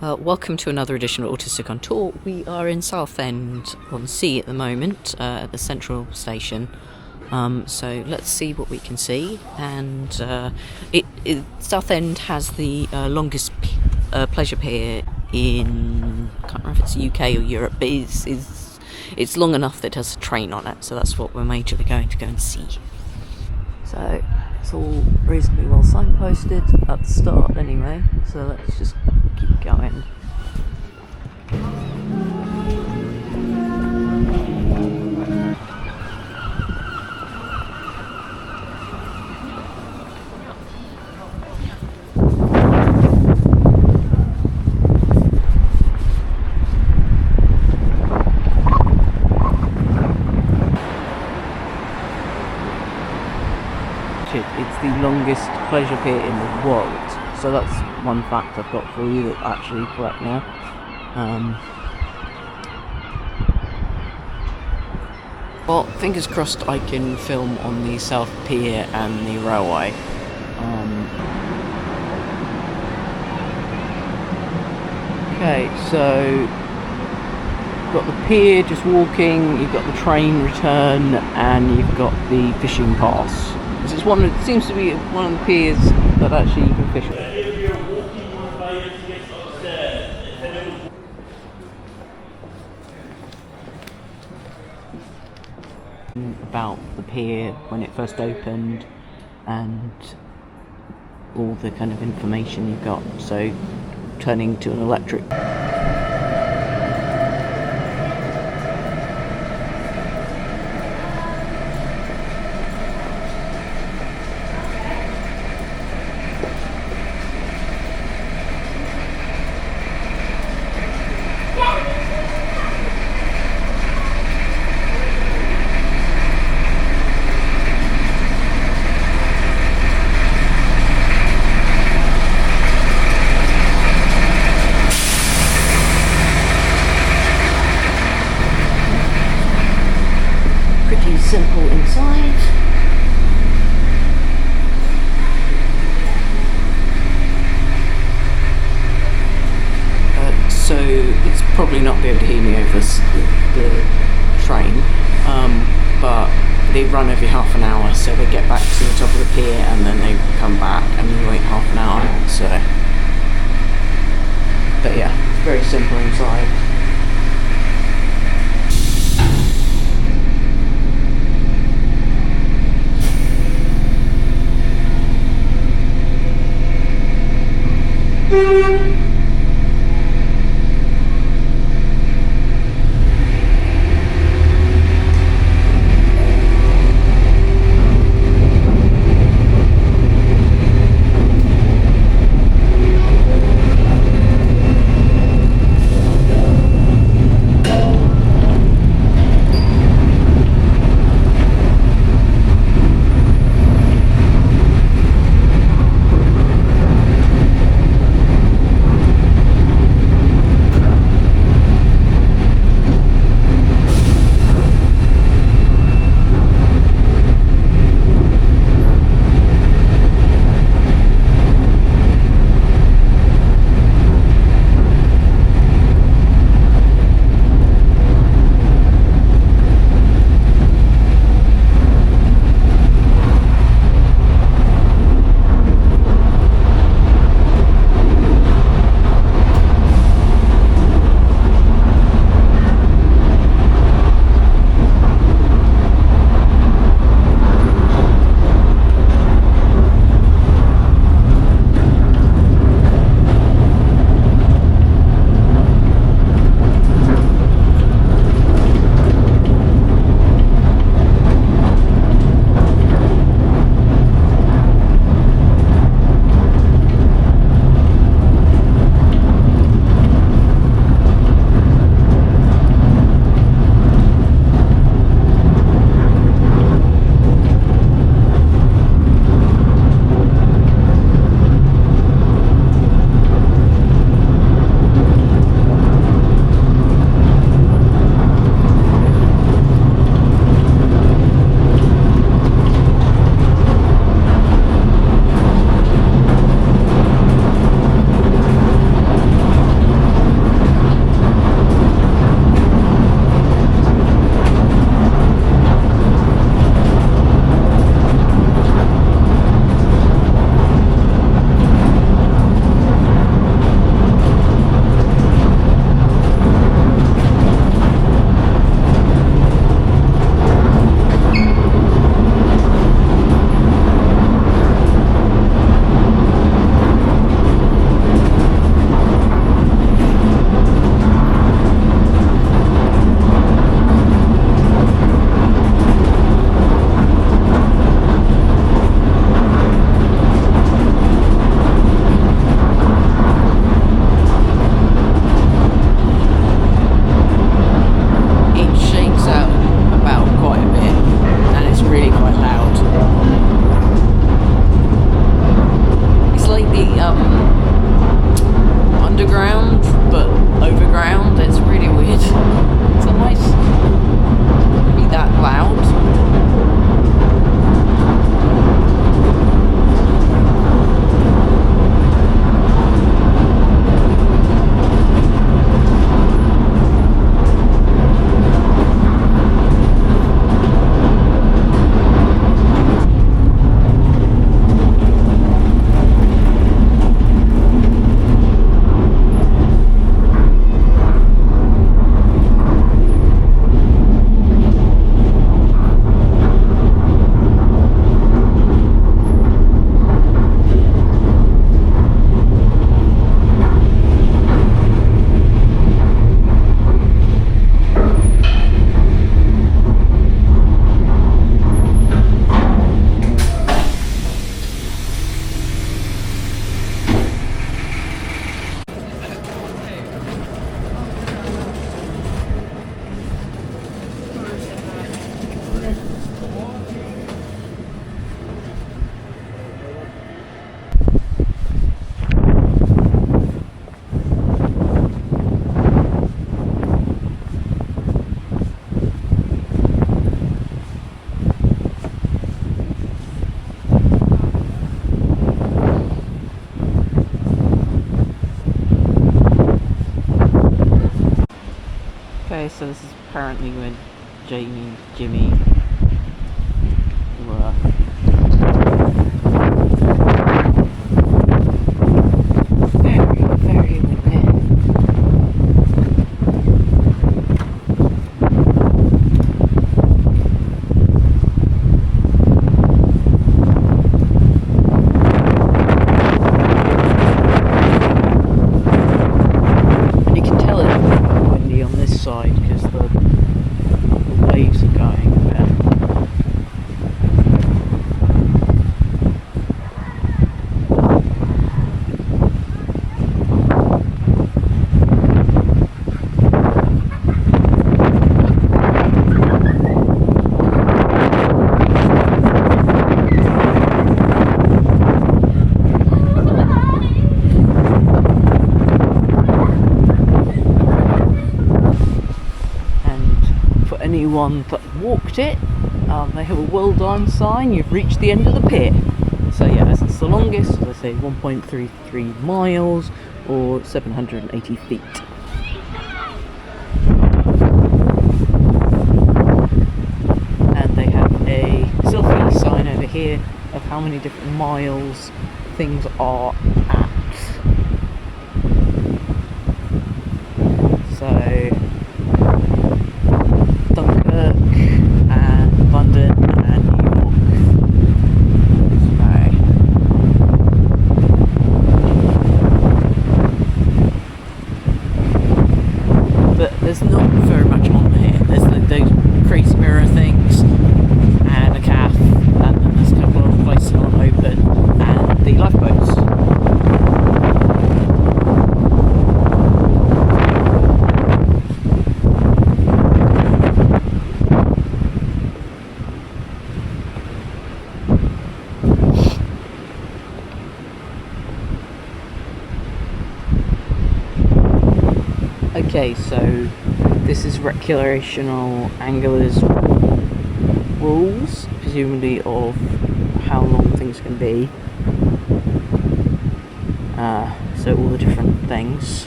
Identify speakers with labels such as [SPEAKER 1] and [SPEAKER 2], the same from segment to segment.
[SPEAKER 1] Welcome to another edition of Autistic on Tour. We are in Southend on Sea at the moment, at the central station. So let's see what we can see. And Southend has the longest pleasure pier in, I can't remember if it's the UK or Europe, but it's long enough that it has a train on it. So that's what we're majorly going to go and see. So it's all reasonably well signposted at the start anyway. So let's just keep going. It's the longest pleasure pier in the world, so that's one fact I've got for you that's actually correct now. Well, fingers crossed I can film on the South Pier and the railway. Okay, so you've got the pier just walking, you've got the train return, and you've got the fishing pass. It seems to be one of the piers that actually you can fish on. About the pier when it first opened and all the kind of information you've got. So turning to an electric. Simple inside. So it's probably not be able to hear me over the train, but they run every half an hour, so they get back to the top of the pier and then they come back and you wait half an hour. So, but yeah, very simple inside. Okay, so this is apparently when Jamie, Jimmy were very windy. And you can tell it's windy on this side because the waves are going there. Anyone that walked it, they have a well done sign, you've reached the end of the pier. So yeah, it's the longest, as I say, 1.33 miles or 780 feet. And they have a selfie sign over here of how many different miles things are at. So and London and New York. But there's not very much on here. There's those crazy mirror things and a calf, and then there's a couple of places on open and the lifeboats. Okay, so this is recreational anglers rules, presumably of how long things can be. So all the different things,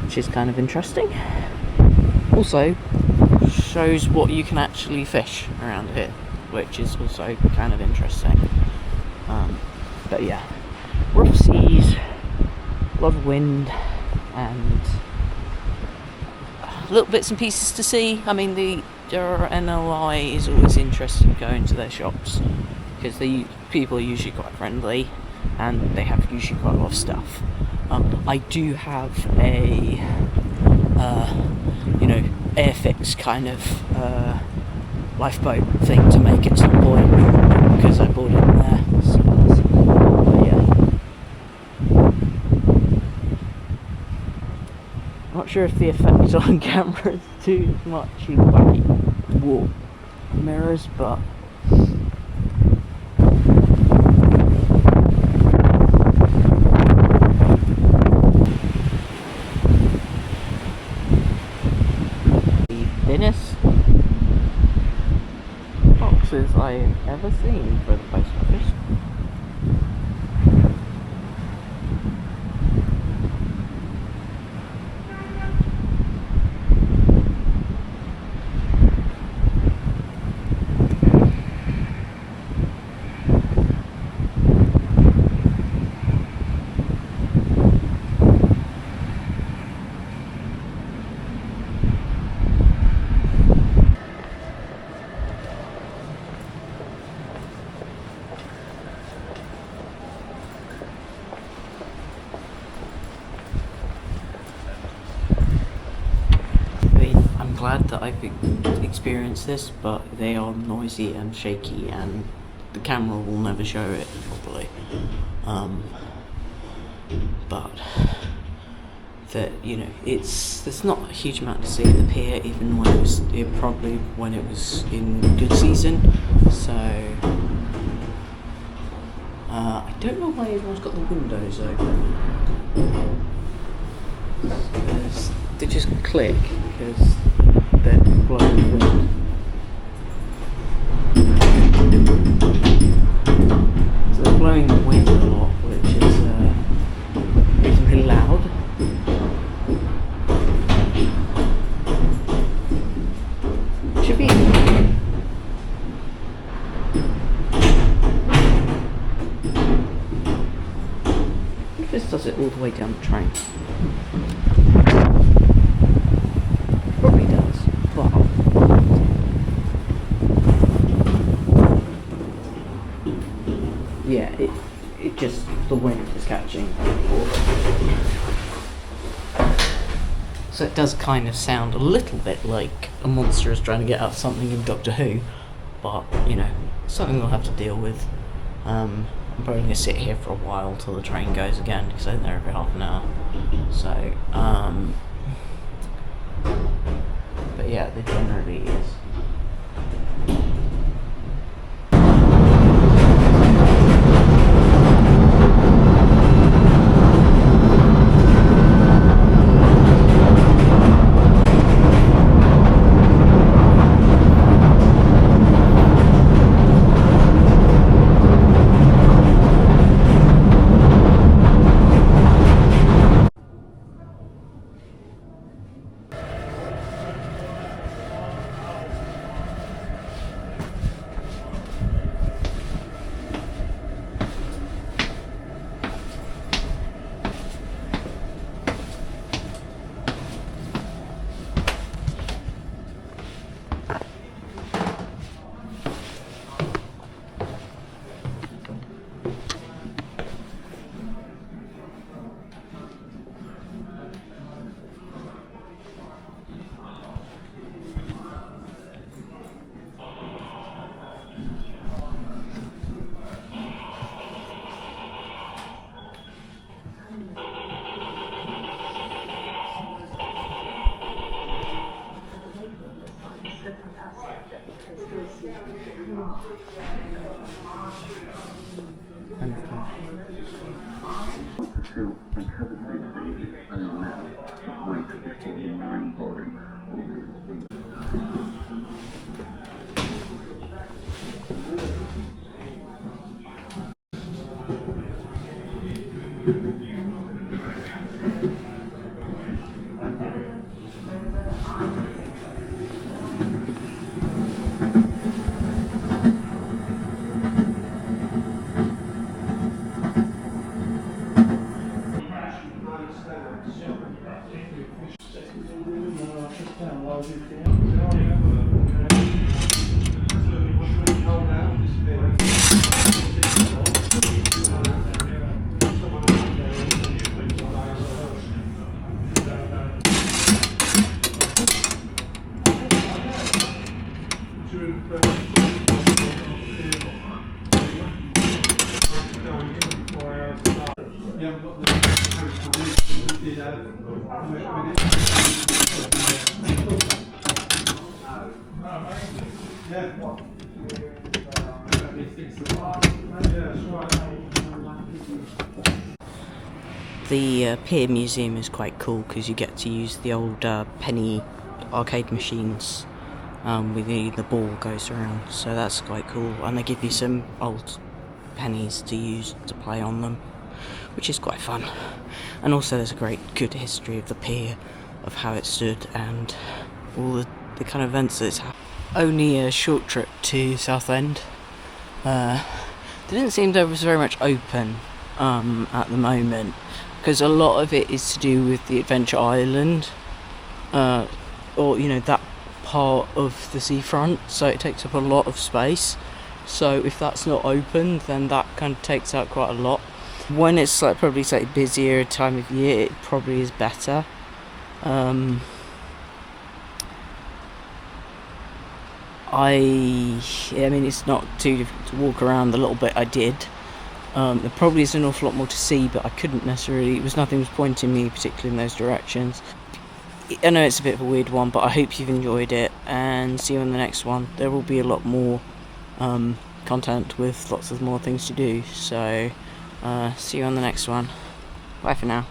[SPEAKER 1] which is kind of interesting. Also shows what you can actually fish around here, which is also kind of interesting. But yeah, rough seas, a lot of wind, and little bits and pieces to see. I mean, the NLI is always interested in going to their shops because the people are usually quite friendly and they have usually quite a lot of stuff. I do have a Airfix kind of lifeboat thing to make at some point because I bought it in there. So yeah. Not sure if the effect on camera is too much in wacky warp mirrors, but the thinnest boxes I have ever seen for the post office. Glad that I've experienced this, but they are noisy and shaky and the camera will never show it properly. But that, there's not a huge amount to see at the pier, even when it was in good season. So I don't know why everyone's got the windows open. They just click because they're blowing the wind. So they're blowing the wind a lot, which is reasonably loud. way down the train. Probably does, but yeah, it just, the wind is catching. So it does kind of sound a little bit like a monster is trying to get out something in Doctor Who, but, you know, something we'll have to deal with. I'm probably going to sit here for a while till the train goes again, because I think they're every half an hour. So, but yeah, there generally is. The Pier Museum is quite cool because you get to use the old penny arcade machines with the ball goes around, so that's quite cool, and they give you some old pennies to use to play on them, which is quite fun. And also there's a good history of the pier, of how it stood and all the kind of events that it's had. Only a short trip to Southend. Didn't seem there was very much open at the moment, because a lot of it is to do with the Adventure Island, or you know, that part of the seafront, so it takes up a lot of space. So if that's not open, then that kind of takes out quite a lot. When it's probably slightly busier time of year, it probably is better. I mean, it's not too difficult to walk around the little bit I did. There probably is an awful lot more to see, but I couldn't necessarily, nothing was pointing me particularly in those directions. I know it's a bit of a weird one, but I hope you've enjoyed it, and see you on the next one. There will be a lot more content with lots of more things to do, so see you on the next one. Bye for now.